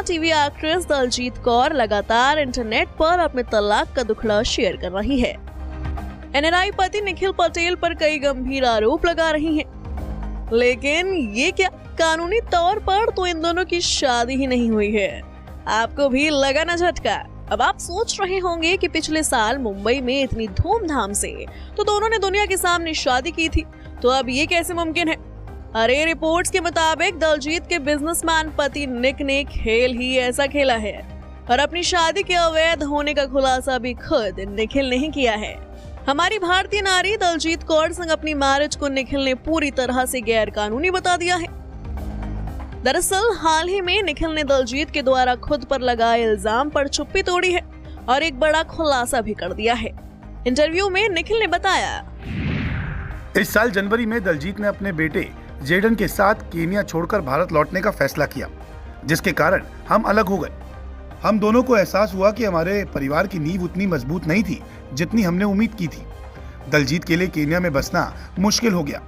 TV actress Daljit Kaur लगातार internet पर अपने तलाक का दुखड़ा शेयर कर रही है। एनआरआई पति निखिल पटेल पर कई गंभीर आरोप लगा रही हैं। लेकिन ये क्या, कानूनी तौर पर तो इन दोनों की शादी ही नहीं हुई है। आपको भी लगा ना झटका? अब आप सोच रहे होंगे कि पिछले साल मुंबई में इतनी धूमधाम से तो दोनों ने दुनिया के सामने शादी की थी, तो अब ये कैसे मुमकिन है? अरे रिपोर्ट्स के मुताबिक दलजीत के बिजनेसमैन पति निक ने खेल ही ऐसा खेला है और अपनी शादी के अवैध होने का खुलासा भी खुद निखिल ने किया है। हमारी भारतीय नारी दलजीत कौर संग अपनी मैरिज को निखिल ने पूरी तरह से गैर कानूनी बता दिया है। दरअसल हाल ही में निखिल ने दलजीत के द्वारा खुद पर लगाए इल्जाम पर चुप्पी तोड़ी है और एक बड़ा खुलासा भी कर दिया है। इंटरव्यू में निखिल ने बताया, इस साल जनवरी में दलजीत ने अपने बेटे जेडन के साथ केन्या छोड़कर भारत लौटने का फैसला किया, जिसके कारण हम अलग हो गए। हम दोनों को एहसास हुआ कि हमारे परिवार की नींव उतनी मजबूत नहीं थी जितनी हमने उम्मीद की थी। दलजीत के लिए केन्या में बसना मुश्किल हो गया।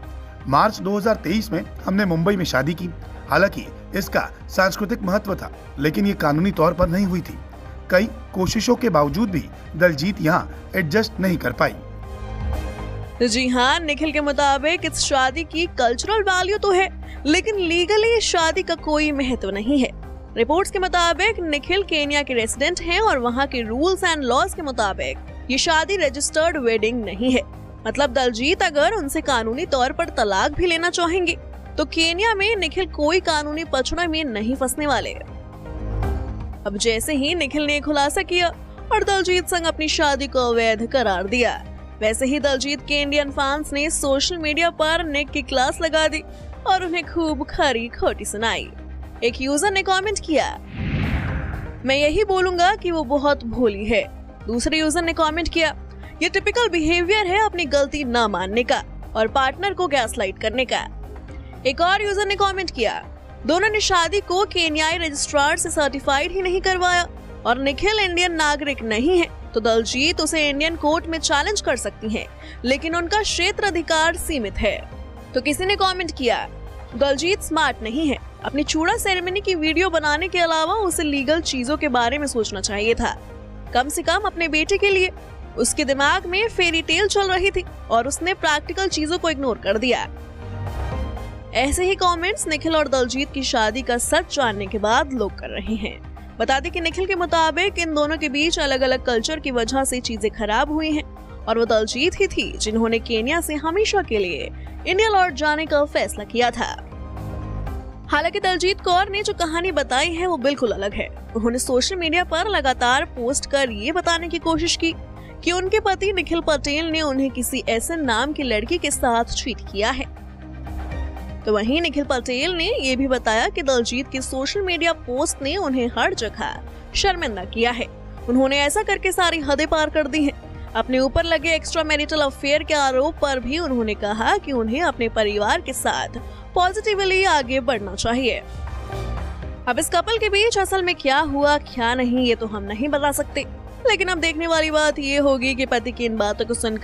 मार्च 2023 में हमने मुंबई में शादी की। हालांकि इसका सांस्कृतिक महत्व था, लेकिन ये कानूनी तौर पर नहीं हुई थी। कई कोशिशों के बावजूद भी दलजीत यहाँ एडजस्ट नहीं कर पाई। जी हाँ, निखिल के मुताबिक इस शादी की कल्चरल वैल्यू तो है, लेकिन लीगली इस शादी का कोई महत्व नहीं है। रिपोर्ट्स के मुताबिक निखिल केन्या के रेसिडेंट हैं और वहाँ के रूल्स एंड लॉज के मुताबिक ये शादी रजिस्टर्ड वेडिंग नहीं है। मतलब दलजीत अगर उनसे कानूनी तौर पर तलाक भी लेना चाहेंगे तो केन्या में निखिल कोई कानूनी पचड़ा में नहीं फंसने वाले। अब जैसे ही निखिल ने खुलासा किया और दलजीत संग अपनी शादी को अवैध करार दिया, वैसे ही दलजीत के इंडियन फैंस ने सोशल मीडिया पर निक की क्लास लगा दी और उन्हें खूब खरी खोटी सुनाई। एक यूजर ने कमेंट किया, मैं यही बोलूंगा कि वो बहुत भोली है। दूसरे यूजर ने कमेंट किया, ये टिपिकल बिहेवियर है अपनी गलती ना मानने का और पार्टनर को गैसलाइट करने का। एक और यूजर ने कमेंट किया, दोनों ने शादी को केन्याई रजिस्ट्रार से सर्टिफाइड ही नहीं करवाया और निखिल इंडियन नागरिक नहीं है तो दलजीत उसे इंडियन कोर्ट में चैलेंज कर सकती हैं, लेकिन उनका क्षेत्र अधिकार सीमित है। तो किसी ने कमेंट किया, दलजीत स्मार्ट नहीं है, अपनी चूड़ा सेरेमनी की वीडियो बनाने के अलावा उसे लीगल चीजों के बारे में सोचना चाहिए था। कम से कम अपने बेटे के लिए। उसके दिमाग में फेरी टेल चल रही थी और उसने प्रैक्टिकल चीजों को इग्नोर कर दिया। ऐसे ही कमेंट्स निखिल और दलजीत की शादी का सच जानने के बाद लोग कर रहे हैं। बता दें कि निखिल के मुताबिक इन दोनों के बीच अलग अलग कल्चर की वजह से चीजें खराब हुई हैं और वो दलजीत ही थी जिन्होंने केन्या से हमेशा के लिए इंडिया लौट जाने का फैसला किया था। हालांकि दलजीत कौर ने जो कहानी बताई है वो बिल्कुल अलग है। उन्होंने सोशल मीडिया पर लगातार पोस्ट कर ये बताने की कोशिश की कि उनके पति निखिल पटेल ने उन्हें किसी ऐसे नाम की लड़की के साथ चीट किया है। तो वहीं निखिल पटेल ने ये भी बताया कि दलजीत की सोशल मीडिया पोस्ट ने उन्हें हर जगह शर्मिंदा किया है। उन्होंने ऐसा करके सारी हदें पार कर दी हैं। अपने ऊपर लगे एक्स्ट्रा मैरिटल अफेयर के आरोप पर भी उन्होंने कहा कि उन्हें अपने परिवार के साथ पॉजिटिवली आगे बढ़ना चाहिए। अब इस कपल के बीच असल में क्या हुआ क्या नहीं ये तो हम नहीं बता सकते, लेकिन अब देखने वाली बात ये होगी कि पति की इन बातों को सुनकर